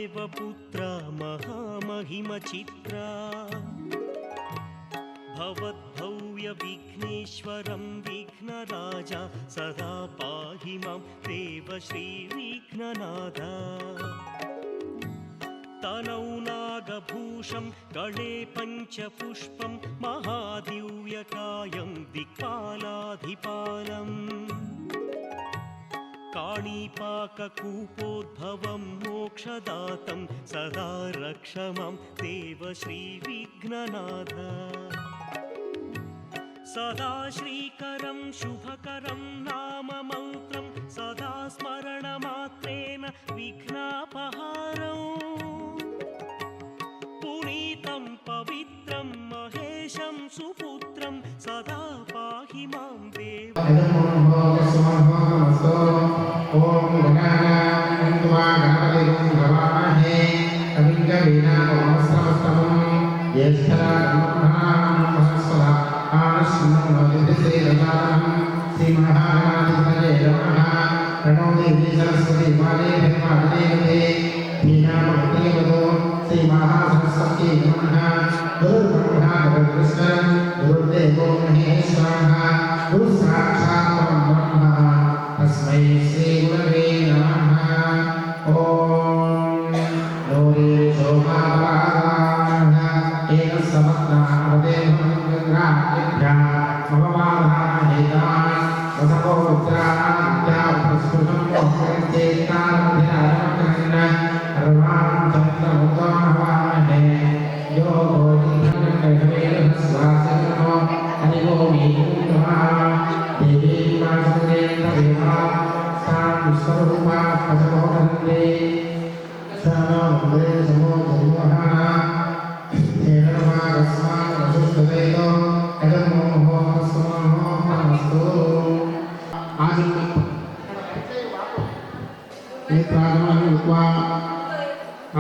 देवपुत्र महामहिमचित्रा भवद्भव्य विघ्नेश्वरं विघ्नराजा सदा पाहि मां देव श्री विघ्ननाथ। तनौ नागभूषं गणे पञ्चपुष्पं महादिव्यकायं दिक्पालाधिपालम् काणिपाककूपोद्भवं मोक्षदातं सदा रक्ष मां देव श्रीविघ्ननाथ। सदा श्रीकरं शुभकरं नाममन्त्रं सदा स्मरणमात्रेण विघ्नापहारम् पुनीतं पवित्रं महेशं सुपुत्रं सदा पाहि मां देव। ओम गणानान्त्वा गणपतिं भवामहे कविं कवीनामुपमश्रवस्तमं ज्येष्ठराजं सहस्रः आनश्वन्नोदितश्रीरजानं श्रीमहागणाधिपतये नमः। प्रणो देवी सरस्वती माले भगवादेवते वीणामवतीवतो श्रीमहासरस्वती नमः। गुरुर्ब्रह्मा गुरुर्विष्णुः गुरुर्देवो महेश्वरः गुरुसाक्षात् परब्रह्म तस्मै श्री गुरवे नमः। ओम लोरे शोभावराधाः एन समग्नावते मंगलाभ्यां ममवाधाहेतान् वसपोत्राद्या प्रस्फुटं मोहञ्चेतारमधिराजमकरन्न सर्वान् चन्द्रमुद्वाहवामहे यो गोविन्दवेदस्वासनो हरिओमि नमः। देवी वासुदेवदेवा स्वरूपा पशवोदन्ते सामोदे समो धर्मः तेनमागस्मान् वसुष्टदेतो यदमोहो समोहो नमस्तु। नेत्रागमनयुक्त्वा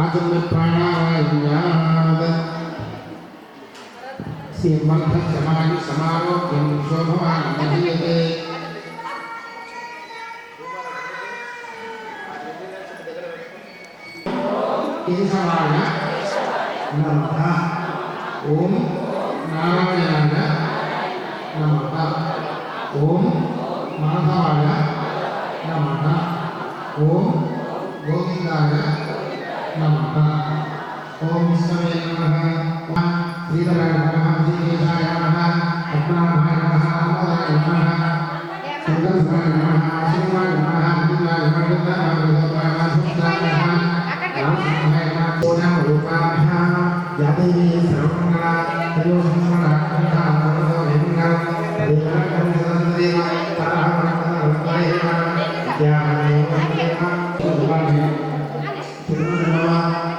आचम्यप्राणायात् श्रीमन्थसमाधि समारोग्यं शोभवान् महीयते। केशवाय नमः। ओम नारायणाय नमः। ओम माधवाय नमः। ओम गोविंदाय नमः। ओम विष्णवे नमः। श्रीधराय नमः। श्रीकेशाय नमः। पद्मनाभाय नमः। दामोदराय नमः। सुदर्शनाय नमः। शिवाय नमः। विद्याय नमः। सुदाय नमः। ओम रूपाभ्यां यादेवी सर्वमंगला तयोसंमला कंठा सर्वतो हिंगल देवकं सददेव तारहमंगलवत्तरेवा विद्यामदेव सुभागे तिरुनवा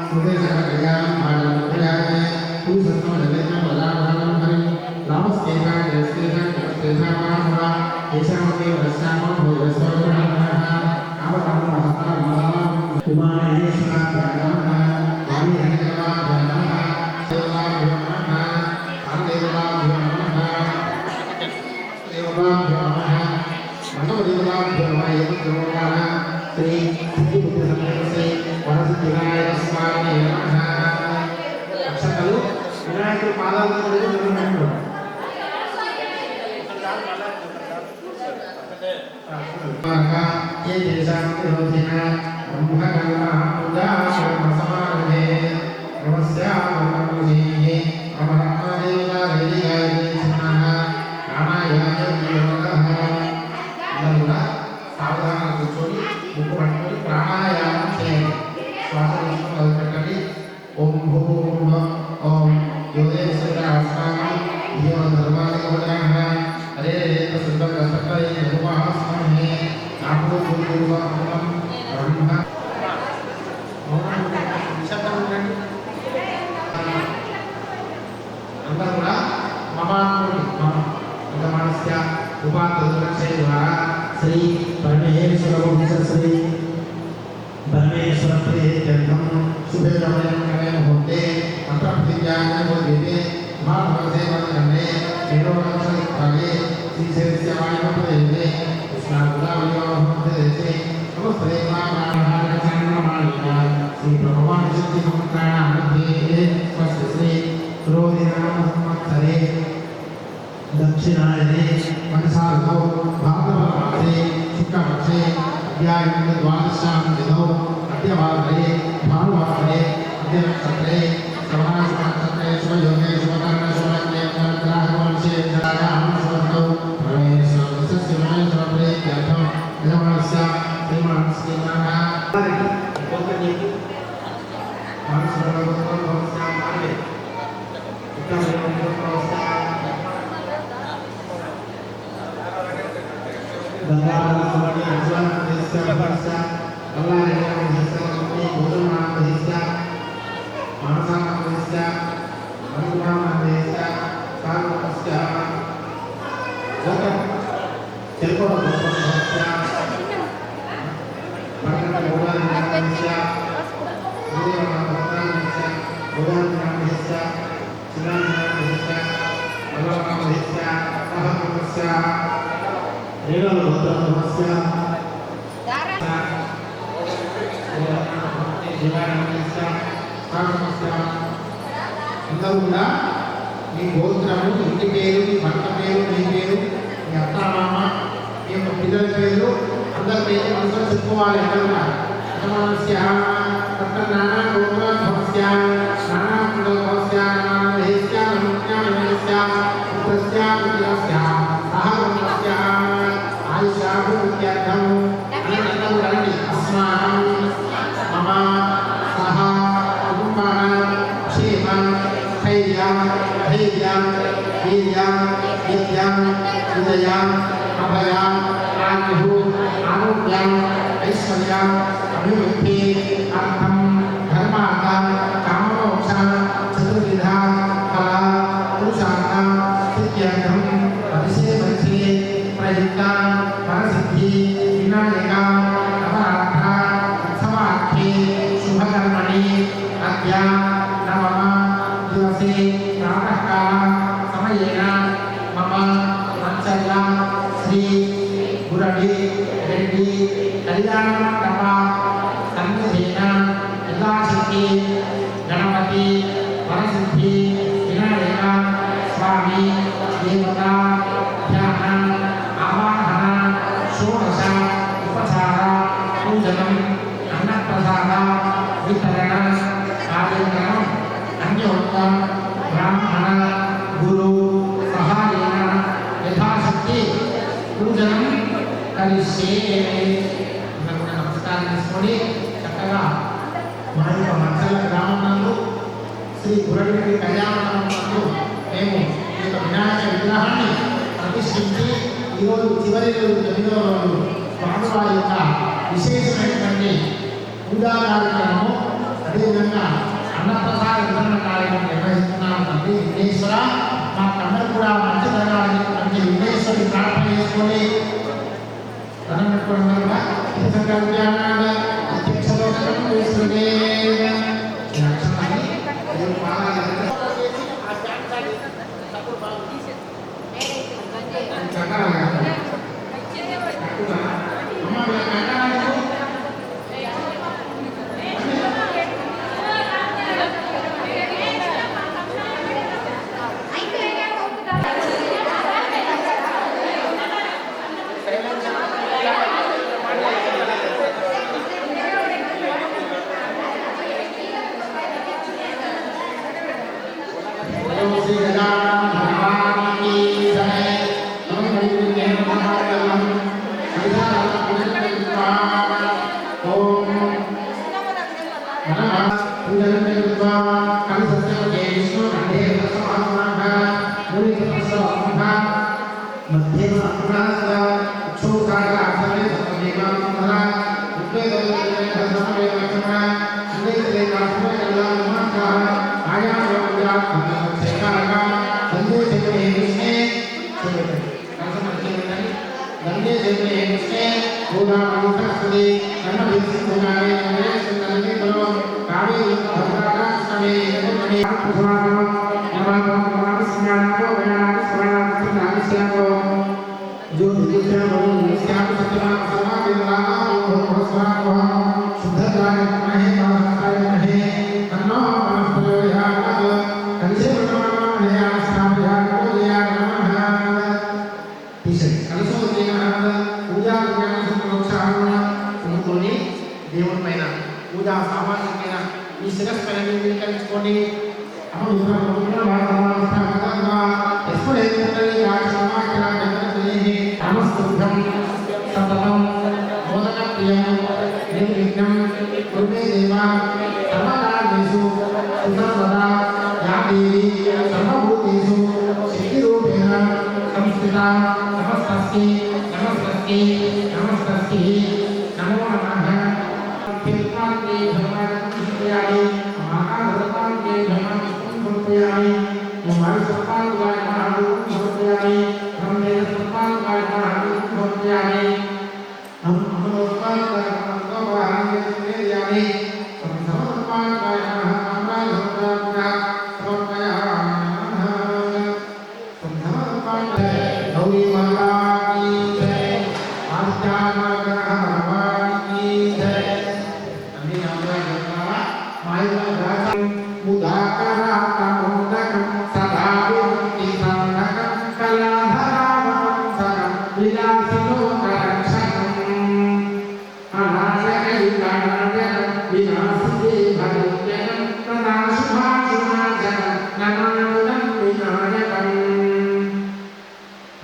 सुदेशकल्याण भागवतयाने कुसंसमदलेन वदावनं हरिं नामस्तेका जयस्तेका जयस्तेका महामहा केशवते वस्यामो भोजस्वरूपः आवतमो महत्तमः कुमारेश्वराय नमः। వినాయకుడి పాదాల ये तेषां विरोधिनः ब्रह्मकर्मा पूजा कर्मसमारभे नमस्यामनमुनिः अमरत्नदेवतादेव्याय नमः। प्राणायामयोगः नमुना सावधान కూర్చొని ముక్కు పట్టుకొని ప్రాణాయామం చేయండి। శ్వాస మొదలుపెట్టండి। ఓం భూర్భువః ఓం యోగేశ్వరాస్మాకం ధియో ధర్మాధిపతయః హరే తస్సర్వగతపై నమః నామో గురువాహం బ్రహ్మ నిశ్శబ్దం ఉండండి। అందరూ కూడా మమాత్ముడి మనస్య ఉపాధి ద్వారా श्री परमेश्वर श्री परमेश्वर प्रीत्यर्थम शुभे रमणीय मुहूर्ते मंत्र प्रतिज्ञान बोधिते महाभगवते वंदने एनोरक्षितागे श्री सेवाय प्रदेशे कृष्णागुलावयो प्रदेशे नमस्ते महामानव श्री भगवान शुद्धि संवत्सराणां मध्ये स्वस्य श्री क्रोधिनाम संवत्सरे दक्षिणायने मनसार्धौ भाद्रपदमासे शुक्लपक्षे अध्यायं द्वादशां तिथौ अद्यवासरे भानुवासरे अद्यनक्षत्रे श्रवणाशुभनक्षत्रे शुभयोगे शुभकर्णे शुभलग्ने ग्रहवंशे जरायां शुभस्तौ परमेश्वरस्य परमेश्वरप्रीत्यर्थं यजमानस्य श्रीमान् श्रीमानः అందరూ కూడా మీ గోత్రము ఇంటి పేరు మీ భర్త పేరు మీ పేరు మీ అత్త మామ మీ యొక్క పిల్లల పేరు అందరి పేరు మనసులో చెప్పుకోవాలి. అందరూ కూడా యజమానస్య నానా గోత్రోద్భవస్య నానా కులభవస్య నానా దేశస్య నమస్య నమస్య పుత్రస్య పుత్రస్య అహర్వస్య ఆయుషాభివృద్ధ్యర్థం అనంతరం రండి అస్మాకం మమ సహ కుటుంబానాం క్షేమం ధైర్యం ధైర్యం వీర్యం విద్యం విజయం అభయం ఆయుః ఆరోగ్యం ఐశ్వర్యం అభివృద్ధి అర్థం ధర్మార్థం కామమోక్షం చతుర్విధ ఫల పురుషార్థం సిద్ధ్యర్థం అతిశయమధ్యే ప్రయుక్తం పరసిద్ధి వినాయక నవరాత్ర ఉత్సవాఖ్యే శుభకర్మణి అద్య నవమ దివసే ప్రాతఃకాల సమయేన మమ మంచల్ల శ్రీ గురడి రెడ్డి కళ్యాణ మండప సన్నిధేన యథాశక్తి గణపతి వరసిద్ధి వినాయక స్వామి దేవత ధ్యాన ఆవాహన షోడశ ఉపచార పూజనం అన్నప్రసాద వితరణ కార్యక్రమం అన్యోక్తం బ్రాహ్మణ గురు సహాయేన యథాశక్తి పూజనం కలిసే. నమస్కారం తీసుకొని చక్కగా మా యొక్క మచ్చల గ్రామంలో శ్రీ గురడి కళ్యాణంలో మేము ఈ యొక్క వినాయక విగ్రహాన్ని ప్రతిష్ఠించి ఈరోజు చివరి రోజు 9వ రోజు స్వామివారి యొక్క విశేషమైనటువంటి పూజా కార్యక్రమము అదేవిధంగా అన్నప్రసాద వితరణ కార్యక్రమం నిర్వహిస్తున్నాము. తండ్రి విఘ్నేశ్వర మాకందరూ కూడా మంచి జరగాలని మంచి విఘ్నేశ్వరుని ప్రార్థన చేసుకొని शुद्ध ఈ శిరస్సుని వికరించుకోండి. అప్పుడు బ్రహ్మ వాస్తవంగా ఎప్పుడైతే ఆశ్రమాఖ్య జగత్తుని నమస్తుభ్యం సతతం మోదకప్రియం నిర్విఘ్నం కుర్మే దేవ సర్వకార్యేషు సుసర్వదా యా దేవి సర్వభూతేషు శక్తిరూపేణ సంస్థితా నమస్తస్యై నమస్తస్యై నమస్తస్యై నమో నమః. తీర్థాంతే భగవాన్ సమర్పయామి మహాభరతాంతే భగవాన్ సమర్పయామి కుమారి సర్పాంగాయ మహాభూతం సమర్పయామి బ్రహ్మే సర్పాంగాయ మహాభూతం సమర్పయామి అమరోత్పాంగాయ మహాభూతం సమర్పయామి సమర్పాంగాయ మహాభూతం సమర్పయామి గౌరీ మాతా కీ జై ఆద్యానగర భగవాన్ కీ జై. అన్ని నామాలు మాయా ముదాకరాతమోదకం సదా విముక్తి సంధకం కళాధరావంసకం విలాసినోకరక్షకం అనాశకైకనాశకం వినాశితే భగవ్యకం ప్రదాశుభాశుభాశకం ననానుదం వినాయకం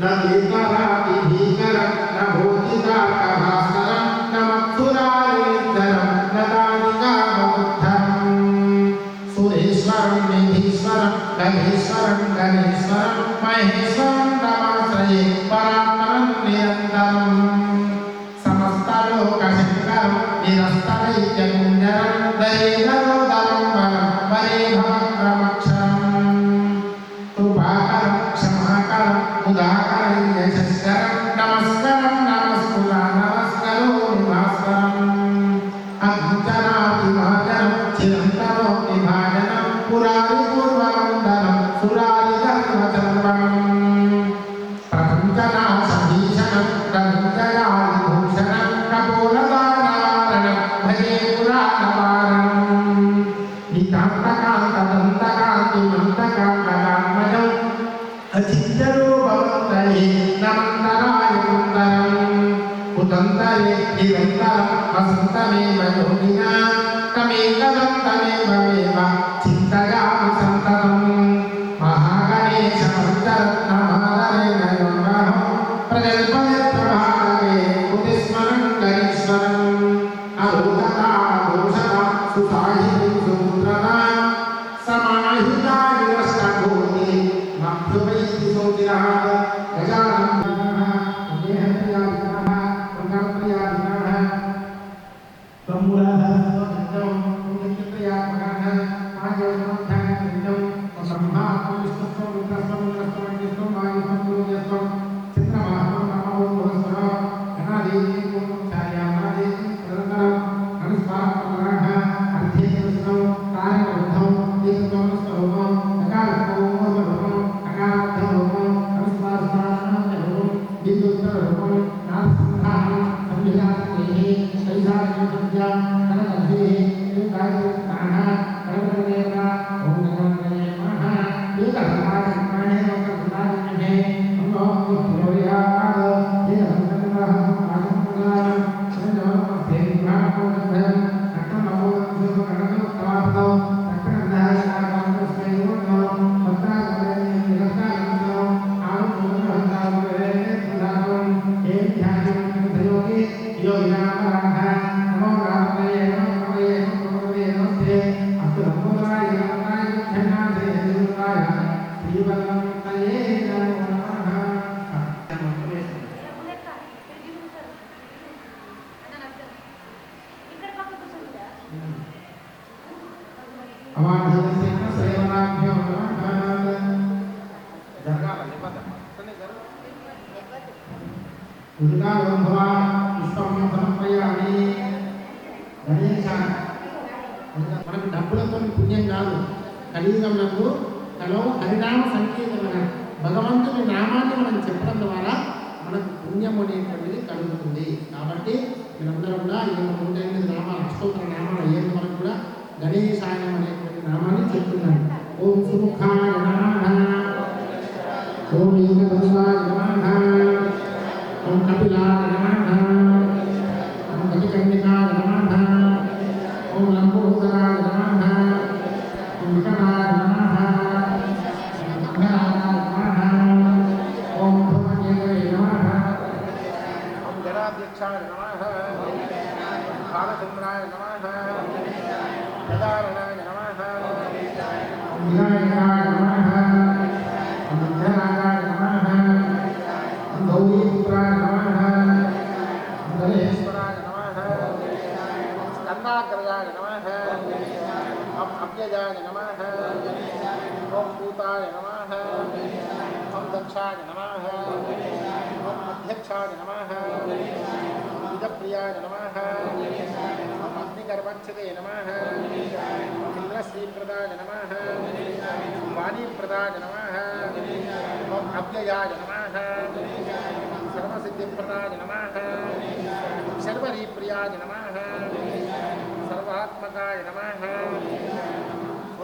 నదీకరాతి భీకరం నభూతికాకభాస్కరం నమత్సురారినిద్ధరం నదానికామముద్ధరం సురేశ్వరం నిధీశ్వరం గణేశ్వరం గణేశ్వరం మహేశ్వరం నమాశ్రయే పరాత్పరం నిరంతరం సమస్తలోకశంకరం నిరస్తరైక్యపుణ్యరం దరేదరోదరం వరం వరే భవక్రమక్షరం కృపాకరం క్షమాకరం ఉదాకరం యశస్కరం నమస్కరం నమస్కులా నమస్కరోమి భాస్కరం అగ్నిచరాతిమాజనం చిరంతరో విభాజనం పురారి పూర్వమందనం సురారి ధర్మచర్వణం ప్రపంచనాశభీషణం ప్రపంచయాదిభూషణం కపోలదానారణం భజే పురాణవారణం నితాంతకాంతదంతకాంతిమంతకాంతకాత్మజం అచిత్యరో భవంతయే నమంతరాయ కుందరం ఉదంతరే నిరంతరం వసంతమేవ యోగినా తమేకదంతమేవ మేవ చింతయామి సంతతం మహాగణేశ మంత్రరత్నమాలరేణ యోగః ప్రజల్పయత్ప్రభావే ఉతిస్మరం గణేశ్వరం అరోగతా దోషత సుసాహితి సుముద్రతా సమాహితా విరష్టభూతి మధ్యమైతి సోదిరః గజాననః దేహప్రియాదినః పునఃప్రియాదినః బ్రహ్మరః సోజం పుణ్యప్రియాత్మకః ఆజోమంథనం సంహాతం విష్ణుస్వం విష్ణుస్వం విష్ణుస్వం విష్ణుస్వం వాయుస్వం గురుయస్వం చిత్రమాహం నమో భూస్వర గణాదేవి ఛాయామాదేవి నిరంతరం అనుస్వారపరః అర్థేకృష్ణం తారకబద్ధం దీర్ఘం స్వరూపం అకారకం అకారకం అనుస్వారస్థానం విద్యుత్తరూపం నాథసంధానం సంవిధానదేహి శైశారజ్ఞ కనకర్షే గాయత్రిస్థాన కనకదేవత ఓం గణపతయే నమః ఏకసమాజన్మనే వక్రసమాజన్మనే నమో పురోయాగ ఏకసంకల్పః ఆసంకల్పః సంజోనమస్తే విభాగోదయం అట్టమోదం కనకోత్తమాపదం మనకు డబ్బులతో పుణ్యం కాదు, కలియుగంలో కలో హరినామ సంకీర్తన భగవంతుని నామాన్ని మనం చెప్పడం ద్వారా మనకు పుణ్యం అనేటువంటిది కలుగుతుంది. కాబట్టి మీరందరూ కూడా ఈ 108 నామాలు అష్టోత్తర నామాలు అయ్యేది వరకు కూడా గణేశాయం అనేటువంటి నామాన్ని చెప్తున్నాను. ఓం సుముఖాయ నమః, ఓం ఏకదంతాయ నమః, ఓం కపిలాయ నమః, ఓం గజకర్ణికాయ నమః, ఓం లంబోదరాయ నమః, विनायकाय नमः ओम विघ्नराजाय नमः ओम गौरीपुत्राय नमः ओम गणेश्वराय नमः ओम स्कंदाग्रजाय नमः ओम अव्ययाय नमः ओम भूताय नमः ओम दक्षाय नमः ओम अध्यक्षाय नमः ओम विदप्रियाय नमः ओम अग्निगर्भक्षते नमः ओम इंद्रश्रीप्रदाय नमः ओम वाणीप्रदाय नमः ओम अव्ययाय नमः ओम सर्वसिद्धिप्रदाय नमः ओम सर्वरीप्रियाय नमः सर्वात्मकाय नमः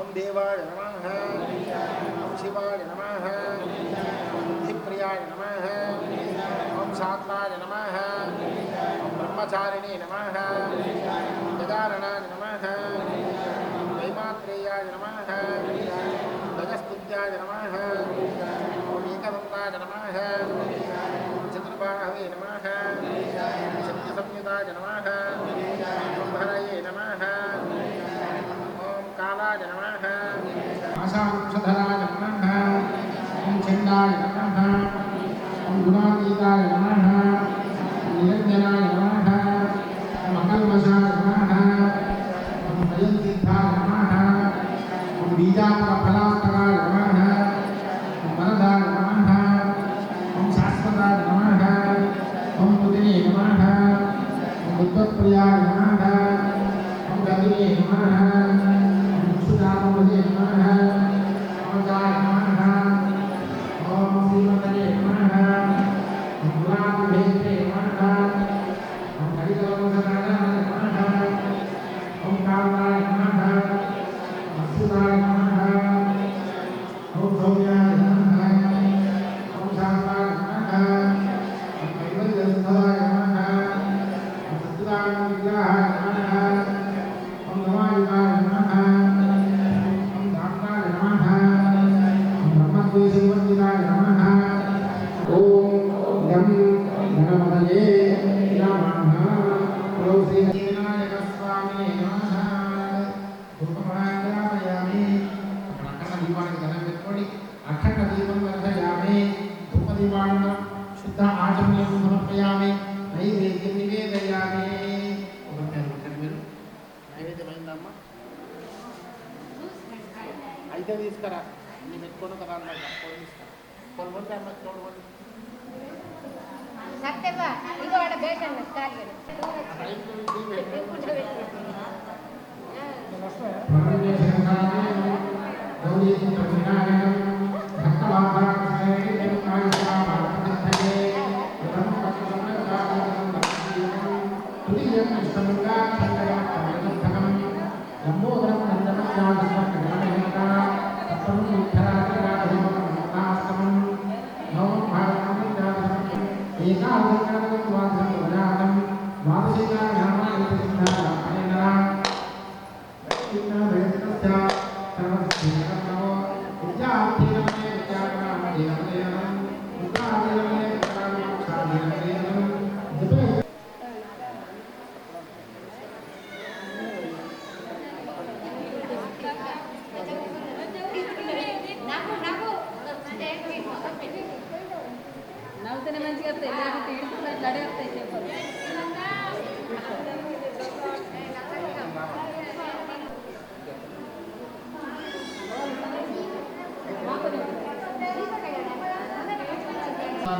ओम देवाय नमः ओम शिवाय नमः ओम बुद्धिप्रियाय नमः ओम शांताय नमः ओम ब्रह्मचारिणे नमः ओम गजाननाय नमः ओम वैमात्रेयाय नमः ओम गजस्तुत्याय नमः ओम एकदन्ताय नमः ओम चतुर्बाहवे नमः ओम शक्तिसंयुताय नमः ओम हरये नमः ओम कालाय नमः आशांशधराय नमः ओम चंडाय नमः ओम गुणातीताय नमः ओम निरंजनाय नमः ओम अकल्मषाय नमः ओम भयंसिद्धाय नमः ओम बीजाफलास्तकाय नमः ओम वरदाय नमः ओम शाश्वताय नमः ओम पुतिने नमः ओम बुद्धप्रियाय नमः ओम गतिने नमः ओम सुदानवदे नमः ओम गाय नमः ओम श्रीमतये नमः ओम गुणातिभेदे नमः ओम हरिकलमसदाय नमः ओम कालाय नमः ओम अच्युताय नमः ओम सौम्याय नमः ओम शांताय नमः ओम कैवल्यसुधाय नमः ओम सच्चिदानन्दविग्रहाय नमः ओम नमायुधाय नमः ओम धात्ताय नमः ओम ब्रह्मद्वेषविवर्जिताय नमः ओम गं गणपतये नमः ओम श्रीविनायकस्वामिने नमः धूपमाग्रापयामि అఖండ దీపానికి దండం పెట్టుకోండి అఖండ దీపం వెలగజామి ధూప దీపాన్ని శుద్ధ ఆచమనీయం సమర్పయామి నైవేద్యం నివేదయామి ఒకటి మీరు నైవేద్యం అయిందమ్మా అయితే తీసుకురా నేను పెట్టుకోను కదా అన్నమాట కొన్ని అమ్మ చూడబోదు సత్యవా ఇగో ఆడ బేషన్ స్టార్ట్ నవ్వుతూనే మంచిగా వస్తాయి లేకపోతే ఇడుపులు అట్లా అడే వస్తాయి చెప్పారు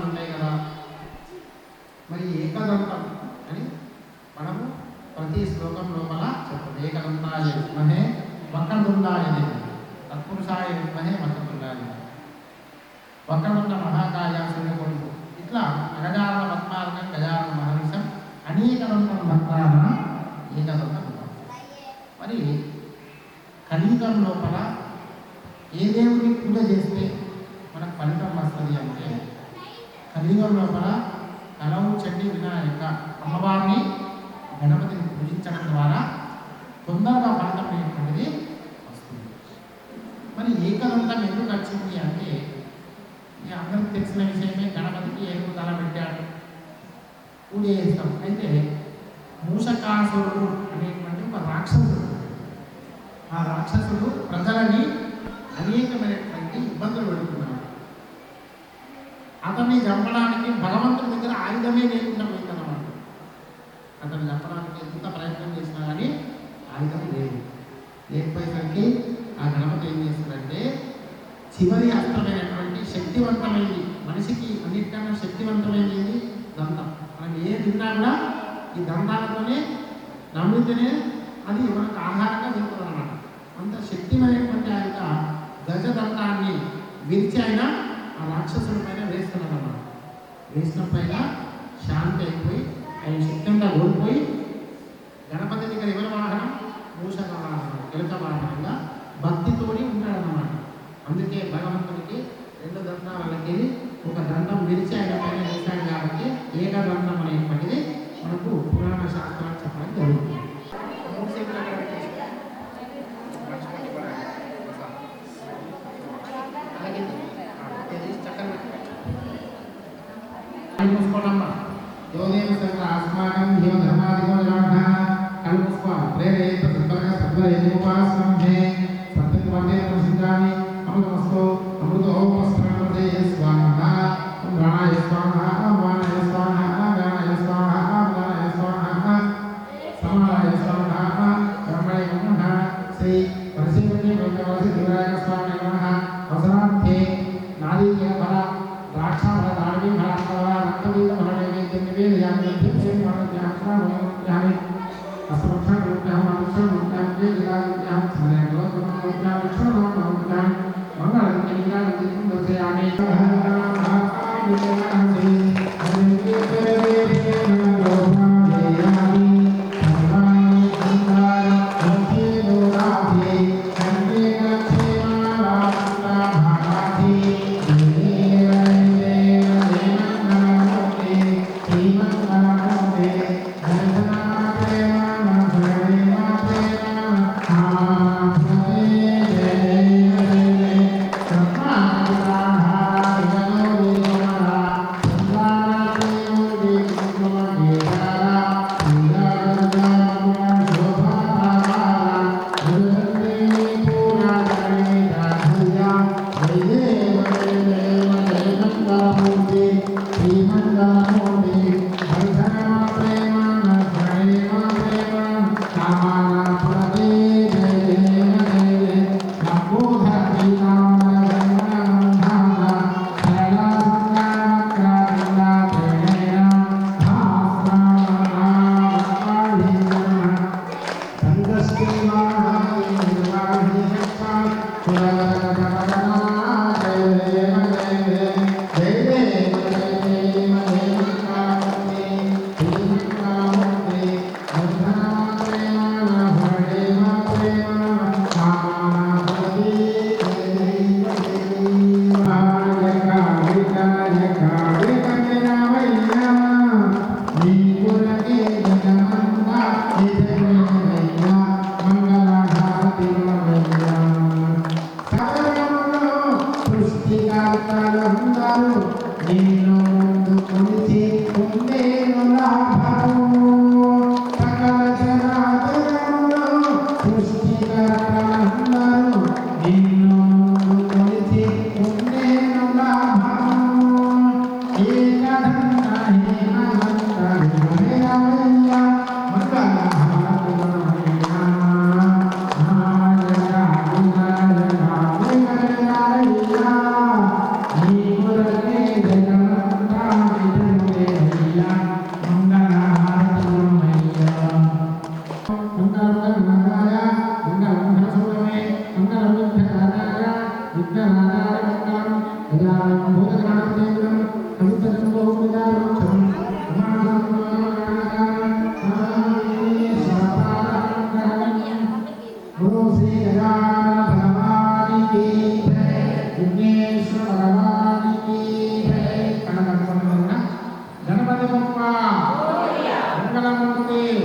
ఉన్నాయి కదా మరి ఏకదంతం అని మనము ప్రతి శ్లోకం లోపల చెప్పండి. ఏకదంతాయ విద్మహే వక్రతుండాయ ధీమహి తత్పురుషాయ విద్మహే వక్రతుండాయ వక్రతుండ మహాకాయ సూర్యకోటి ఇట్లా అగజాన పద్మార్గం గజాన మహర్షం అనేకదంతం భక్తాన ఏకదంతం. మరి కలియుగం లోపల ఏ దేవుడిని పూజ చేస్తే మనకు ఫలితం వస్తుంది అంటే కలియుగం లోపల కలవు చండి వినాయక అమ్మవారిని గణపతిని పూజించడం ద్వారా తొందరగా ఫలితం అనేటువంటిది వస్తుంది. మరి ఏకదంతం ఎందుకు వచ్చింది అంటే అందరికి తెలిసిన విషయమే, గణపతికి ఏనుగు తల పెట్టాడు పూజ చేస్తాం. అయితే మూషకాసురుడు అనేటువంటి ఒక రాక్షసుడు, ఆ రాక్షసుడు ప్రజలని అనేకమైనటువంటి ఇబ్బందులు పెడుతున్నాడు. అతన్ని చంపడానికి భగవంతుడి దగ్గర ఆయుధమే లేకుండా పోయిందన్నమాట. అతన్ని చంపడానికి ఎంత ప్రయత్నం చేసినా కానీ ఆయుధం లేదు. లేకపోయేసరికి ఆ గణపతి ఏం చేస్తుందంటే చివరి అస్త్రమైనటువంటి శక్తివంతమైంది, మనిషికి అన్నిటికన్నా శక్తివంతమైనది దంతం. మనం ఏ తిన్నా కూడా ఈ దంతాలతోనే నమ్మితేనే అది మనకు ఆహారంగా వెళ్తుంది అన్నమాట. అంత శక్తిమైనటువంటి ఆ యొక్క గజదంతాన్ని విరిచి ఆయన ఆ రాక్షసుడి పైన వేస్తున్నాడు అన్నమాట. వేసినపైన శాంతి అయిపోయి ఆయన శక్తంగా ఓడిపోయి గణపతి దగ్గర ఎవరి వాహనం మూషక వాహనం, ఎలుక వాహనంగా భక్తితోని ఉంటాడన్నమాట. అందుకే భగవంతుడికి 2 దంతాలకి ఒక దంతం విరిచి ఆయన పైన వేశాడు కాబట్టి ఏకదంతం అనేటువంటిది మనకు పురాణ శాస్త్రాలు చెప్పడం జరుగుతుంది. Namaste,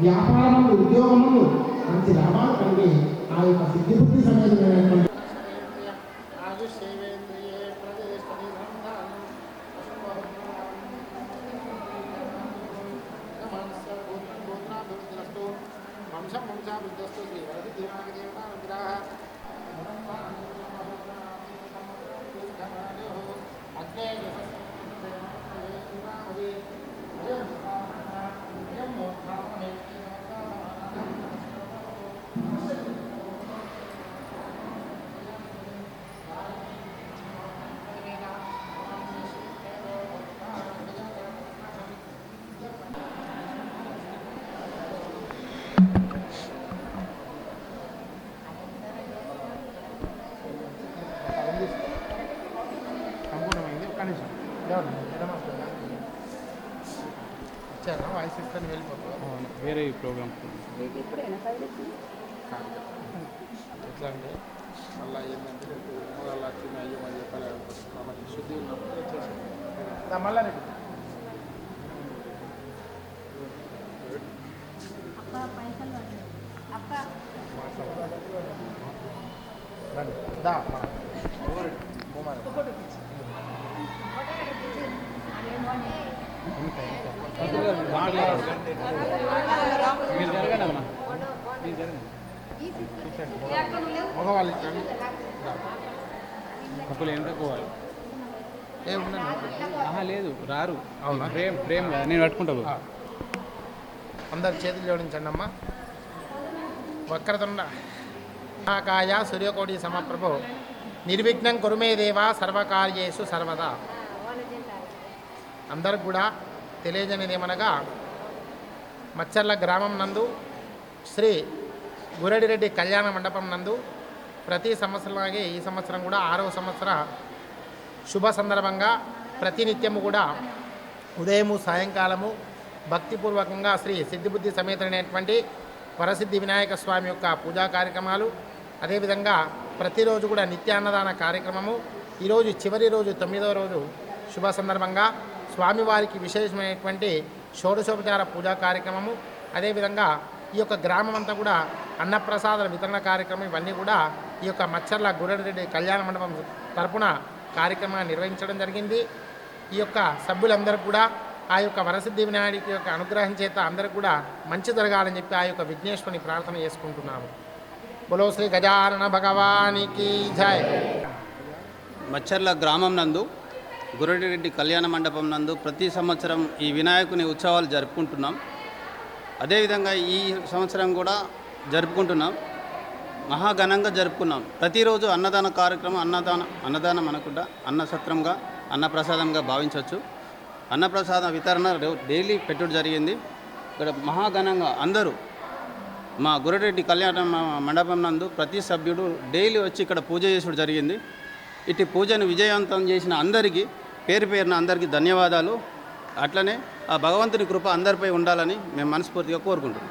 వ్యాపారములు ఉద్యోగములు మంచి లాభాలు కలిగి ఆ యొక్క సిద్ధి బుద్ధి సమేతమైనటువంటి వంశం వంశాభివృద్ధస్తు శ్రీ వరసిద్ధినాగదేవతానుగ్రహ అగ్నే సంపూర్ణమైంది. ఒక్క నిమిషం వచ్చారా? వాయిస్ ఇస్తాను వెళ్ళిపోతాం. వేరే ప్రోగ్రామ్ ఎట్లా అంటే మళ్ళీ ఏంటంటే మూలాలు వచ్చిన అయ్యో అని చెప్పాలి. శుద్ధి ఉన్నప్పుడు వచ్చేసి మళ్ళీ రేపు దా మీరు జరగండి అమ్మా, మీరు జరగండి. మగవాళ్ళు ఇచ్చాను కప్పులు ఏం తక్కువాలి ఏముందండి లేదు రారు. అవునా? ప్రేమ నేను పట్టుకుంటా. అందరు చేతులు జోడించండి అమ్మా. వక్రతుండ మహాకాయ సూర్యకోటి సమప్రభో నిర్విఘ్నం కురుమే దేవా సర్వకార్యేషు సర్వదా. అందరికి కూడా తెలియజేయనిది ఏమనగా మచ్చర్ల గ్రామం నందు శ్రీ గురడిరెడ్డి కళ్యాణ మండపం నందు ప్రతి సంవత్సరంలాగే ఈ సంవత్సరం కూడా 6వ సంవత్సర శుభ సందర్భంగా ప్రతినిత్యము కూడా ఉదయము సాయంకాలము భక్తిపూర్వకంగా శ్రీ సిద్ధిబుద్ధి సమేతమైనటువంటి వరసిద్ధి వినాయక స్వామి యొక్క పూజా కార్యక్రమాలు, అదేవిధంగా ప్రతిరోజు కూడా నిత్యాన్నదాన కార్యక్రమము. ఈరోజు చివరి రోజు 9వ రోజు శుభ సందర్భంగా స్వామివారికి విశేషమైనటువంటి షోడశోపచార పూజా కార్యక్రమము, అదేవిధంగా ఈ యొక్క గ్రామం అంతా కూడా అన్నప్రసాదాల వితరణ కార్యక్రమం, ఇవన్నీ కూడా ఈ యొక్క మచ్చర్ల గురడిరెడ్డి కళ్యాణ మండపం తరపున కార్యక్రమాన్ని నిర్వహించడం జరిగింది. ఈ యొక్క సభ్యులందరూ కూడా ఆ యొక్క వరసిద్ధి వినాయకుడి యొక్క అనుగ్రహం చేత అందరూ కూడా మంచి జరగాలని చెప్పి ఆ యొక్క విఘ్నేశ్వరుని ప్రార్థన చేసుకుంటున్నాము. బోలో శ్రీ గజానన భగవానికి జై. మచ్చర్ల గ్రామం నందు గురడిరెడ్డి కళ్యాణ మండపం నందు ప్రతి సంవత్సరం ఈ వినాయకుని ఉత్సవాలు జరుపుకుంటున్నాం. అదేవిధంగా ఈ సంవత్సరం కూడా జరుపుకుంటున్నాం. మహాఘనంగా జరుపుకున్నాం. ప్రతిరోజు అన్నదాన కార్యక్రమం, అన్నదానం అనకుండా అన్నసత్రంగా అన్నప్రసాదంగా భావించవచ్చు. అన్నప్రసాద వితరణ డైలీ పెట్టుడు జరిగింది. ఇక్కడ మహాఘనంగా అందరూ మా గురడిరెడ్డి కళ్యాణ మండపం నందు ప్రతి సభ్యుడు డైలీ వచ్చి ఇక్కడ పూజ చేసుడు జరిగింది. ఇటు పూజను విజయవంతం చేసిన అందరికీ పేరు పేరున అందరికీ ధన్యవాదాలు. అట్లనే ఆ భగవంతుని కృప అందరిపై ఉండాలని మేము మనస్ఫూర్తిగా కోరుకుంటున్నాం.